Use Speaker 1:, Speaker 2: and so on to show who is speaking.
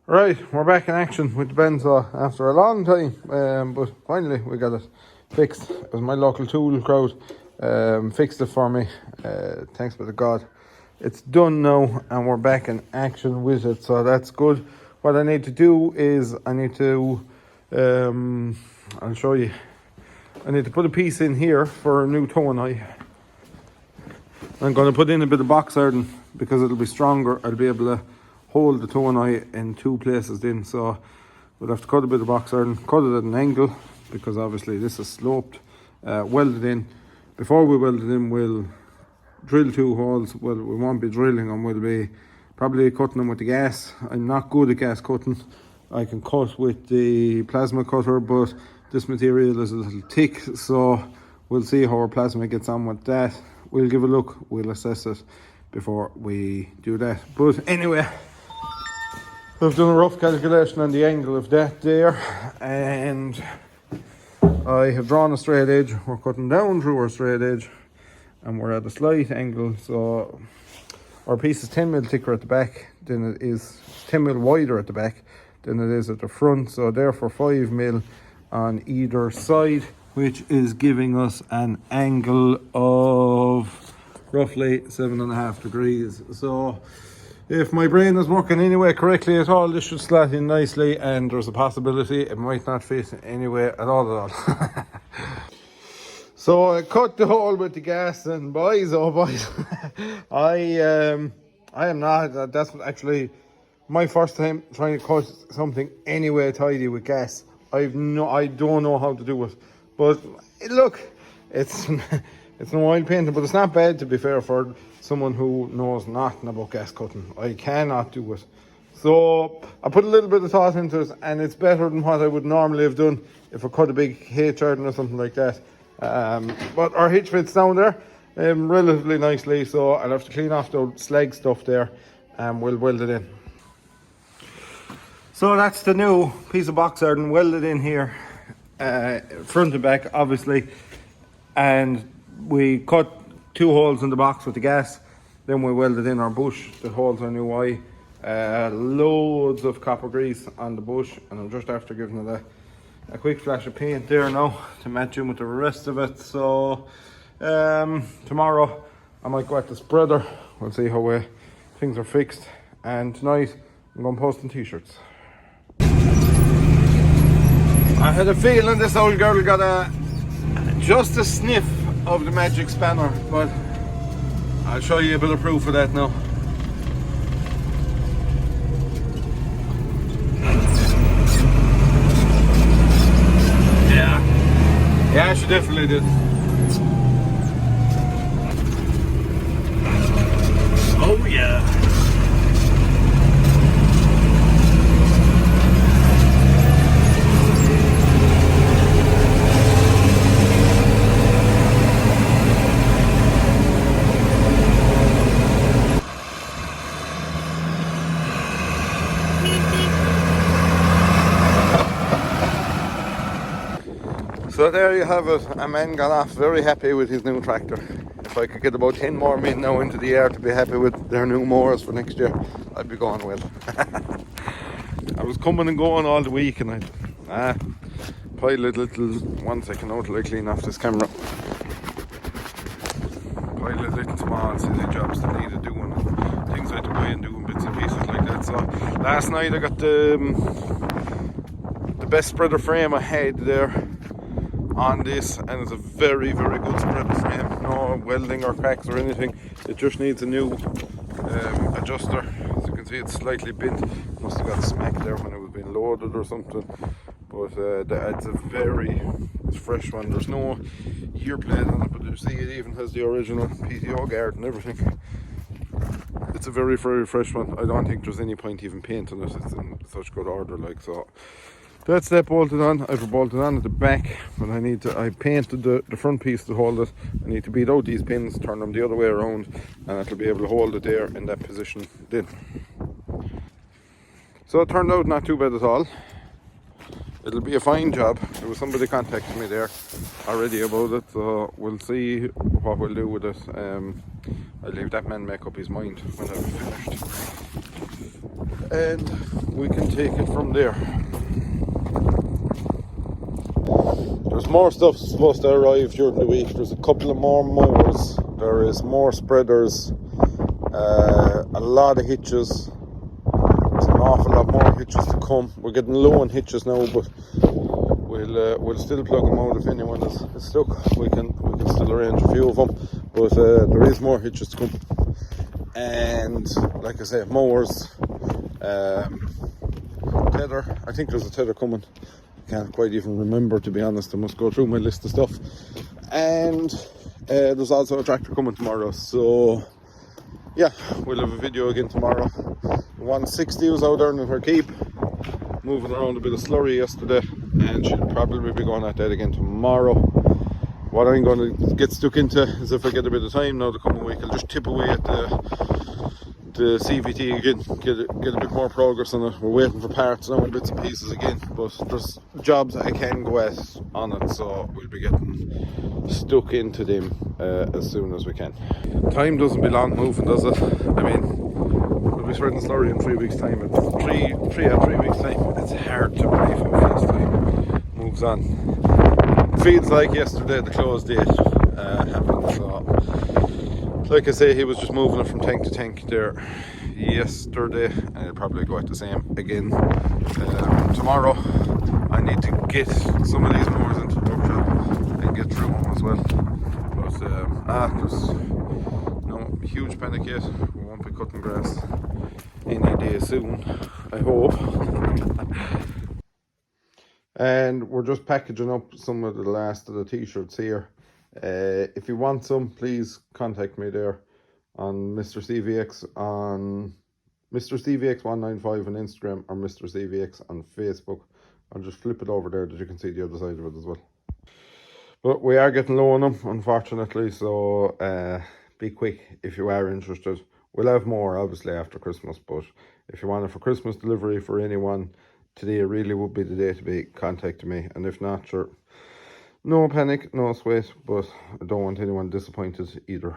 Speaker 1: Right, we're back in action with the Benzo after a long time, but finally we got it fixed. It was my local tool crowd fixed it for me, thanks be to God. It's done now and we're back in action with it, so that's good. What I need to do is I'll show you. I need to put a piece in here for a new toe and eye. I'm going to put in a bit of box iron because it'll be stronger. I'll be able to hold the toe and eye in two places then, so we'll have to cut a bit of box iron, cut it at an angle because obviously this is sloped, weld it in. Before we weld it in, we'll drill two holes. Well, we won't be drilling them, we'll be probably cutting them with the gas. I'm not good at gas cutting. I can cut with the plasma cutter, but this material is a little thick, so we'll see how our plasma gets on with that. We'll give a look, we'll assess it before we do that. But anyway, I've done a rough calculation on the angle of that there, and I have drawn a straight edge. We're cutting down through our straight edge and we're at a slight angle, so our piece is 10mm thicker at the back than it is, 10mm wider at the back than it is at the front, so therefore 5mm on either side, which is giving us an angle of roughly 7.5 degrees. So if my brain is working anyway correctly at all, this should slot in nicely, and there's a possibility it might not fit anyway at all. So I cut the hole with the gas, and boys, oh boys, I am not, that's actually my first time trying to cut something anyway tidy with gas. I don't know how to do it, but look, it's no oil painting, but it's not bad, to be fair, for someone who knows nothing about gas cutting. I cannot do it. So I put a little bit of thought into it, and it's better than what I would normally have done if I cut a big H-iron or something like that. But our hitch fits down there relatively nicely, so I'll have to clean off the slag stuff there and we'll weld it in. So that's the new piece of box iron welded in here, front and back obviously, and we cut two holes in the box with the gas, then we welded in our bush that holds our new eye. Loads of copper grease on the bush, and I'm just after giving it a quick flash of paint there now to match in with the rest of it. So tomorrow I might go at the spreader, we'll see how things are fixed, and tonight I'm going posting t-shirts. I had a feeling this old girl got just a sniff of the magic spanner, but I'll show you a bit of proof of that now. Yeah, she definitely did. Oh yeah. So there you have it. A man got off very happy with his new tractor. If I could get about 10 more men now into the air to be happy with their new mowers for next year, I'd be going well. I was coming and going all the week, and I piled a little, 1 second now till I clean off this camera. Piled a little small silly jobs that needed doing, and things I had to weigh and doing bits and pieces like that. So last night I got the best spreader frame I had there on this, and it's a very, very good spreader frame. No welding or cracks or anything. It just needs a new adjuster. As you can see, it's slightly bent. Must have got smacked there when it was being loaded or something. But it's a fresh one. There's no ear plate on it, but you see it even has the original PTO guard and everything. It's a very, very fresh one. I don't think there's any point even painting it. It's in such good order, like so. That's that bolted on. I've bolted on at the back, but I painted the front piece to hold it. I need to beat out these pins, turn them the other way around, and it'll be able to hold it there in that position then. So it turned out not too bad at all. It'll be a fine job. There was somebody contacting me there already about it, so we'll see what we'll do with it. I'll leave that man make up his mind when I've finished. and we can take it from there. There's more stuff supposed to arrive during the week. There's a couple of more mowers. There is more spreaders. A lot of hitches. There's an awful lot more hitches to come. We're getting low on hitches now, but we'll still plug them out if anyone is stuck. We can still arrange a few of them. But there is more hitches to come. And like I say, mowers, tether. I think there's a tether coming. Can't quite even remember, to be honest. I must go through my list of stuff. And there's also a tractor coming tomorrow. So yeah, we'll have a video again tomorrow. The 160 was out earning her keep, moving around a bit of slurry yesterday, and she'll probably be going at that again tomorrow. What I'm going to get stuck into is, if I get a bit of time now the coming week, I'll just tip away at the CVT again, get a bit more progress on it. We're waiting for parts now and bits and pieces again, but there's jobs I can go at on it, so we'll be getting stuck into them as soon as we can. Time doesn't belong moving, does it? I mean, we'll be spreading slurry in 3 weeks time. In 3 weeks time, it's hard to believe how fast time moves on. It feels like yesterday the close date happened, so like I say, he was just moving it from tank to tank there yesterday, and he'll probably go at the same again tomorrow. I need to get some of these mowers into the workshop and get through them as well. But there's no huge panic yet. We won't be cutting grass any day soon, I hope. And we're just packaging up some of the last of the t-shirts here. If you want some, please contact me there on Mr. CVX on Mr. CVX195 on Instagram, or Mr. CVX on Facebook. I'll just flip it over there that you can see the other side of it as well. But we are getting low on them, unfortunately, so be quick if you are interested. We'll have more obviously after Christmas, but if you want it for Christmas delivery for anyone, today really would be the day to be contacting me. And if not, sure, no panic, no sweat, but I don't want anyone disappointed either.